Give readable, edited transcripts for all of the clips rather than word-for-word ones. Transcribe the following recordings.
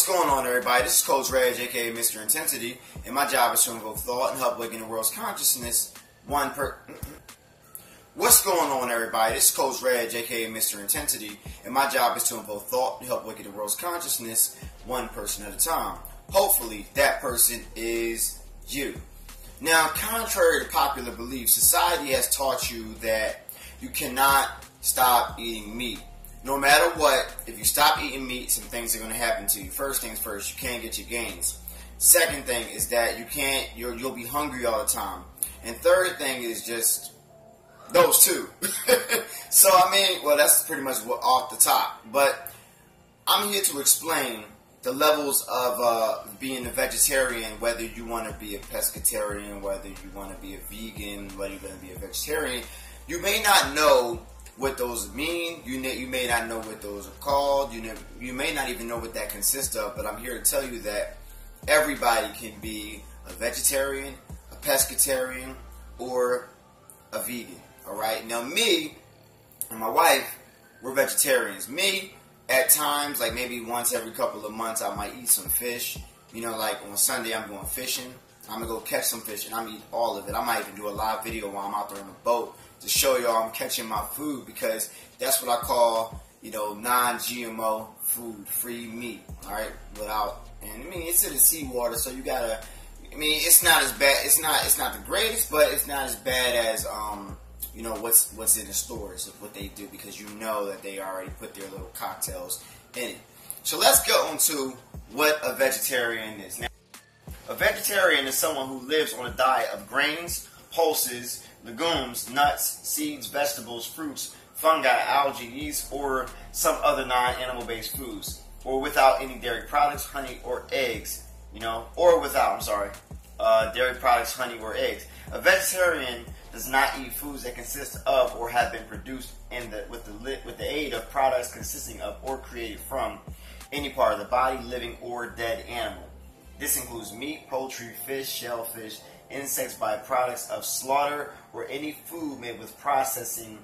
What's going on, everybody? This is Coach Reg, aka Mr. Intensity, and my job is to invoke thought and help awaken the world's consciousness What's going on, everybody? This is Coach Reg, aka Mr. Intensity, and my job is to invoke thought and help awaken the world's consciousness one person at a time. Hopefully, that person is you. Now, contrary to popular belief, society has taught you that you cannot stop eating meat. No matter what, if you stop eating meat, some things are going to happen to you. First things first, you can't get your gains. Second thing is that you'll be hungry all the time. And third thing is just those two. So, that's pretty much off the top. But I'm here to explain the levels of being a vegetarian, whether you want to be a pescatarian, whether you want to be a vegan, whether you're going to be a vegetarian. You may not know what those mean. You may not know what those are called. You may not even know what that consists of, but I'm here to tell you that everybody can be a vegetarian, a pescatarian, or a vegan. Alright? Now me and my wife, we're vegetarians. Me, at times, like maybe once every couple of months, I might eat some fish. Like on Sunday I'm going fishing. I'm going to go catch some fish and I'm going to eat all of it. I might even do a live video while I'm out there on the boat to show y'all I'm catching my food, because that's what I call, non-GMO food, free meat, alright, it's in the seawater, so you gotta, it's not as bad, it's not the greatest, but it's not as bad as, what's in the stores of what they do, because you know that they already put their little cocktails in it. So let's go into what a vegetarian is. Now, a vegetarian is someone who lives on a diet of grains, pulses, legumes, nuts, seeds, vegetables, fruits, fungi, algae, yeast, or some other non-animal based foods, or without any dairy products, honey, or eggs, dairy products, honey, or eggs. A vegetarian does not eat foods that consist of or have been produced with the aid of products consisting of or created from any part of the body, living or dead animal. This includes meat, poultry, fish, shellfish, insects, byproducts of slaughter, or any food made with processing,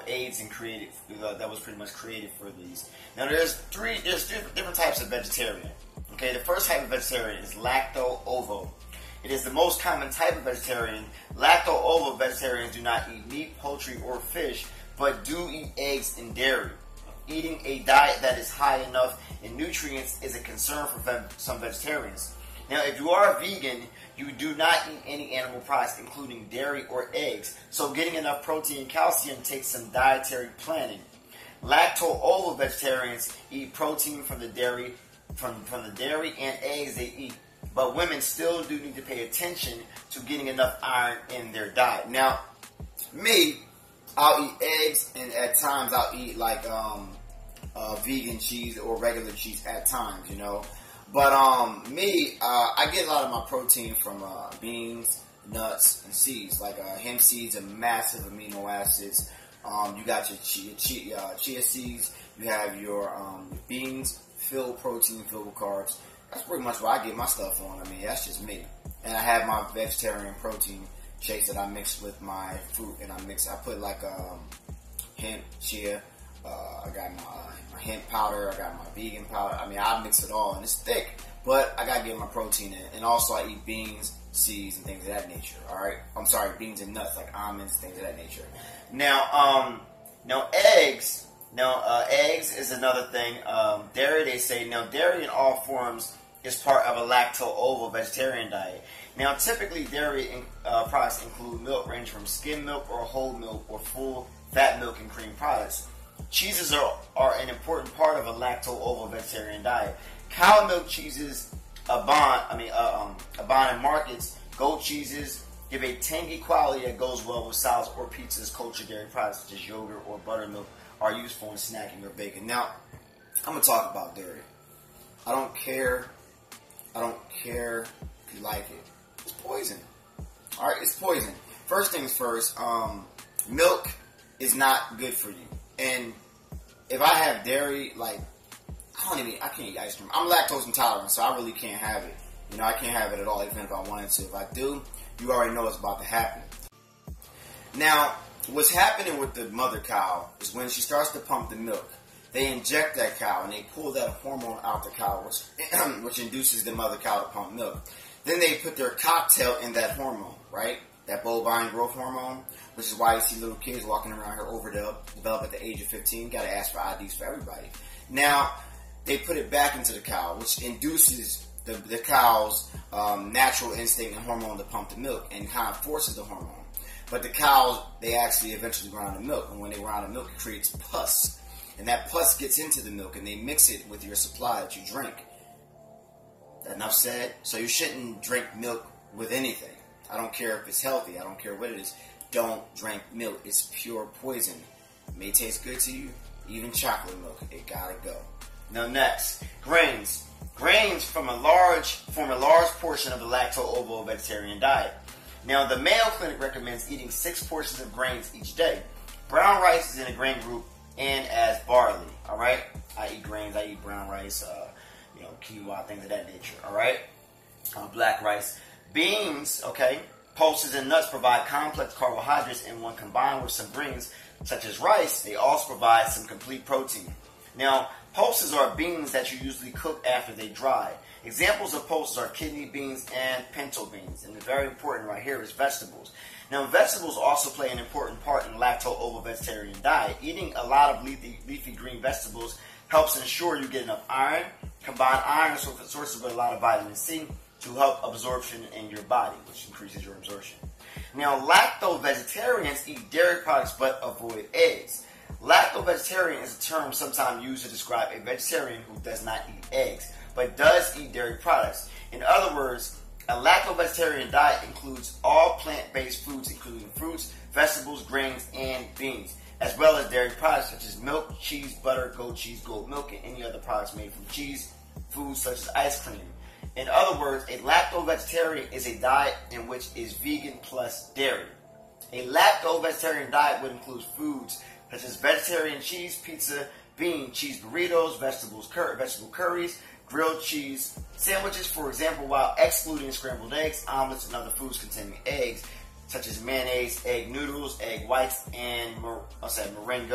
aids and created that was pretty much created for these. Now there's different types of vegetarian. Okay, the first type of vegetarian is lacto-ovo. It is the most common type of vegetarian. Lacto-ovo vegetarians do not eat meat, poultry, or fish, but do eat eggs and dairy. Eating a diet that is high enough in nutrients is a concern for some vegetarians. Now, if you are a vegan, you do not eat any animal products, including dairy or eggs. So getting enough protein and calcium takes some dietary planning. Lacto-ovo vegetarians eat protein from the dairy and eggs they eat. But women still do need to pay attention to getting enough iron in their diet. Now, me, I'll eat eggs, and at times I'll eat like vegan cheese or regular cheese at times, But I get a lot of my protein from beans, nuts, and seeds. Like hemp seeds are massive amino acids. You got your chia seeds. You have your beans, filled protein, filled with carbs. That's pretty much what I get my stuff on. That's just me. And I have my vegetarian protein shakes that I mix with my fruit, and I put like hemp, chia. I got my hemp powder. I got my vegan powder. I mix it all, and it's thick, but I gotta get my protein in. And also, I eat beans, seeds, and things of that nature. All right, beans and nuts like almonds, things of that nature. Now, eggs. Eggs is another thing. Dairy, they say. Now, dairy in all forms is part of a lacto-ovo vegetarian diet. Now, typically, dairy products include milk ranging from skim milk or whole milk or full fat milk and cream products. Cheeses are an important part of a lacto-ovo vegetarian diet. Cow milk cheeses abound in markets. Goat cheeses give a tangy quality that goes well with salads or pizzas. Cultured dairy products such as yogurt or buttermilk are useful in snacking or baking. Now, I'm going to talk about dairy. I don't care if you like it. It's poison. Alright, it's poison. First things first, milk is not good for you. And if I have dairy, I can't eat ice cream. I'm lactose intolerant, so I really can't have it. I can't have it at all, even if I wanted to. If I do, you already know what's about to happen. Now, what's happening with the mother cow is when she starts to pump the milk, They inject that cow and they pull that hormone out the cow, which induces the mother cow to pump milk. Then they put their cocktail in that hormone, right? That bovine growth hormone, which is why you see little kids walking around here overdeveloped at the age of 15. Got to ask for IDs for everybody. Now, they put it back into the cow, which induces the cow's natural instinct and hormone to pump the milk and kind of forces the hormone. But the cows, they actually eventually ground the milk. And when they ground the milk, it creates pus. And that pus gets into the milk and they mix it with your supply that you drink. Enough said. So you shouldn't drink milk with anything. I don't care if it's healthy. I don't care what it is. Don't drink milk. It's pure poison. It may taste good to you. Even chocolate milk. It gotta go. Now next, grains. Grains form a large portion of the lacto-ovo-vegetarian diet. Now, the Mayo Clinic recommends eating 6 portions of grains each day. Brown rice is in a grain group, and as barley. All right, I eat grains. I eat brown rice, quinoa, things of that nature. All right, black rice, beans. Okay, pulses and nuts provide complex carbohydrates, and when combined with some greens such as rice, they also provide some complete protein. Now, pulses are beans that you usually cook after they dry. Examples of pulses are kidney beans and pinto beans. And the very important right here is vegetables. Now, vegetables also play an important part in the lacto-ovo-vegetarian diet. Eating a lot of leafy green vegetables helps ensure you get enough iron. Combined iron is sources with a lot of vitamin C to help absorption in your body, which increases your absorption. Now, lacto-vegetarians eat dairy products but avoid eggs. Lacto-vegetarian is a term sometimes used to describe a vegetarian who does not eat eggs, but does eat dairy products. In other words, a lacto-vegetarian diet includes all plant-based foods, including fruits, vegetables, grains, and beans, as well as dairy products such as milk, cheese, butter, goat cheese, goat milk, and any other products made from cheese, foods such as ice cream. In other words, a lacto-vegetarian is a diet in which is vegan plus dairy. A lacto-vegetarian diet would include foods such as vegetarian cheese, pizza, bean, cheese burritos, vegetable curries, grilled cheese sandwiches, for example, while excluding scrambled eggs, omelets, and other foods containing eggs, such as mayonnaise, egg noodles, egg whites, and meringue.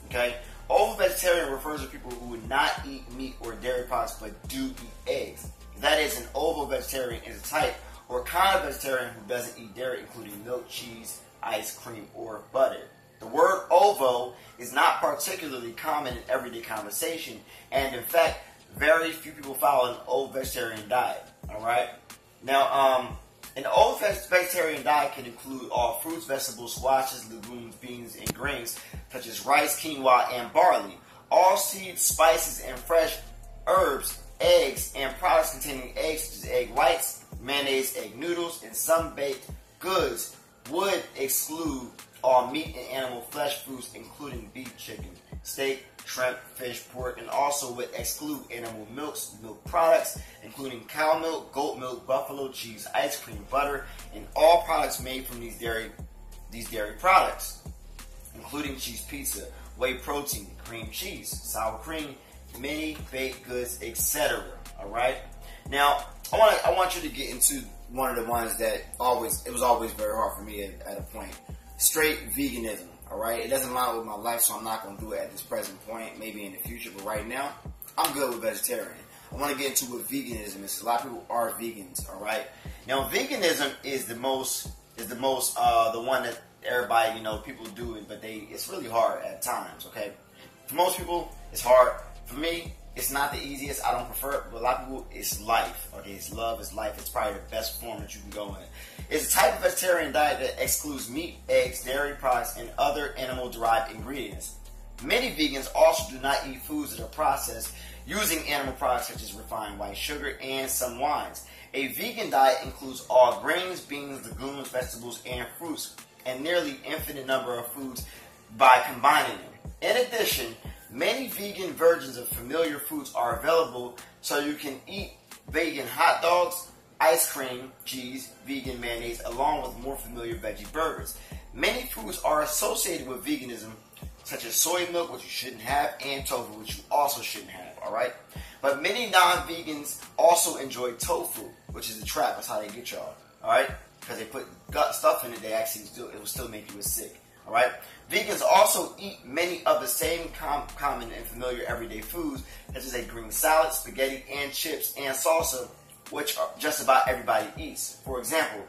Okay? Ovo-vegetarian refers to people who would not eat meat or dairy products but do eat eggs. That is, an ovo-vegetarian is a type or kind of vegetarian who doesn't eat dairy, including milk, cheese, ice cream, or butter. The word ovo is not particularly common in everyday conversation, and in fact, very few people follow an ovo-vegetarian diet. All right? Now, an ovo-vegetarian diet can include all fruits, vegetables, squashes, legumes, beans, and grains, such as rice, quinoa, and barley. All seeds, spices, and fresh herbs, eggs, and products containing eggs, such as egg whites, mayonnaise, egg noodles, and some baked goods would exclude all meat and animal flesh foods, including beef, chicken, steak, shrimp, fish, pork, and also would exclude animal milks, milk products, including cow milk, goat milk, buffalo cheese, ice cream, butter, and all products made from these dairy products, including cheese pizza, whey protein, cream cheese, sour cream, many baked goods, etc. All right. Now, I want you to get into one of the ones that it was always very hard for me at a point. Straight veganism, all right? It doesn't line with my life, so I'm not going to do it at this present point, maybe in the future, but right now, I'm good with vegetarian. I want to get into what veganism is. A lot of people are vegans, all right? Now, veganism is the one that everybody, people do it, but it's really hard at times, okay? For most people, it's hard. For me, it's not the easiest. I don't prefer it, but a lot of people, it's life, okay? It's love, it's life. It's probably the best form that you can go in. It's a type of vegetarian diet that excludes meat, eggs, dairy products, and other animal-derived ingredients. Many vegans also do not eat foods that are processed using animal products such as refined white sugar and some wines. A vegan diet includes all grains, beans, legumes, vegetables, and fruits, and nearly infinite number of foods by combining them. In addition, many vegan versions of familiar foods are available, so you can eat vegan hot dogs, ice cream, cheese, vegan mayonnaise, along with more familiar veggie burgers. Many foods are associated with veganism, such as soy milk, which you shouldn't have, and tofu, which you also shouldn't have, all right? But many non-vegans also enjoy tofu, which is a trap. That's how they get y'all, all right? Because they put gut stuff in it, it will still make you sick, All right. Vegans also eat many of the same common and familiar everyday foods, such as a green salad, spaghetti, and chips, and salsa, which just about everybody eats. For example,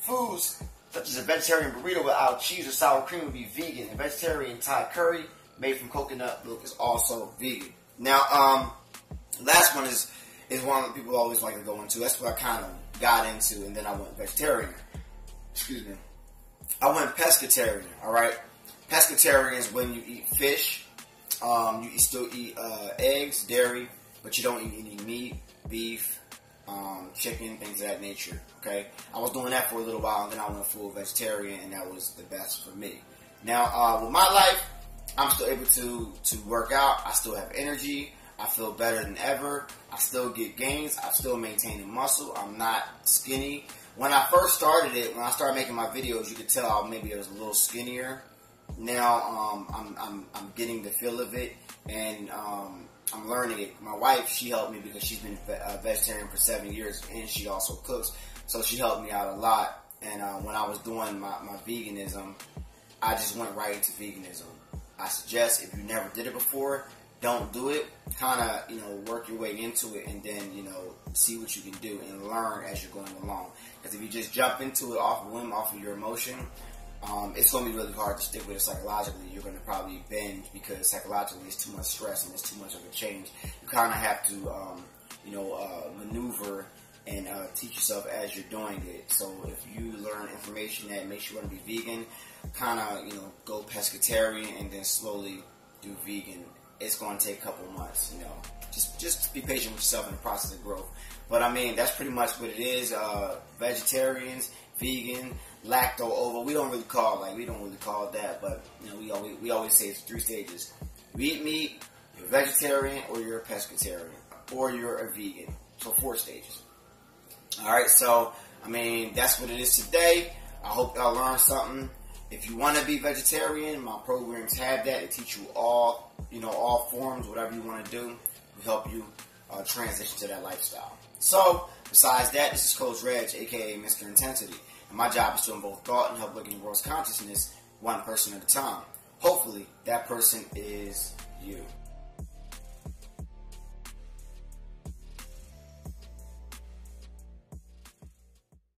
foods such as a vegetarian burrito without cheese or sour cream would be vegan. A vegetarian Thai curry made from coconut milk is also vegan. Now, last one is one that people always like to go into. That's what I kind of got into, and then I went vegetarian. Excuse me. I went pescatarian, all right? Pescatarian is when you eat fish, you still eat eggs, dairy, but you don't eat any meat, beef, chicken, things of that nature, okay? I was doing that for a little while, and then I went full vegetarian, and that was the best for me. Now, with my life, I'm still able to work out. I still have energy. I feel better than ever. I still get gains. I'm still maintaining muscle. I'm not skinny. When I first started it, when I started making my videos, you could tell maybe I was a little skinnier. Now I'm getting the feel of it, and I'm learning it. My wife, she helped me because she's been a vegetarian for 7 years, and she also cooks, so she helped me out a lot. And when I was doing my veganism, I just went right into veganism. I suggest if you never did it before, don't do it. Kind of, work your way into it, and then, see what you can do and learn as you're going along. Because if you just jump into it off of whim, off of your emotion, it's going to be really hard to stick with it psychologically. You're going to probably binge because psychologically it's too much stress and it's too much of a change. You kind of have to, maneuver and teach yourself as you're doing it. So if you learn information that makes you want to be vegan, kind of, go pescatarian and then slowly do vegan. It's going to take a couple months, Just be patient with yourself in the process of growth. But I mean, that's pretty much what it is. Vegetarians, vegan, lacto-ovo. We don't really call it that, but we always say it's 3 stages. You eat meat, you're a vegetarian, or you're a pescatarian, or you're a vegan. So 4 stages. All right, so I mean, that's what it is today. I hope y'all learned something. If you want to be vegetarian, my programs have that. They teach you all forms, whatever you want to do. We help you transition to that lifestyle. So, besides that, this is Coach Reg, aka Mr. Intensity. And my job is to invoke thought and help awaken the world's consciousness one person at a time. Hopefully, that person is you.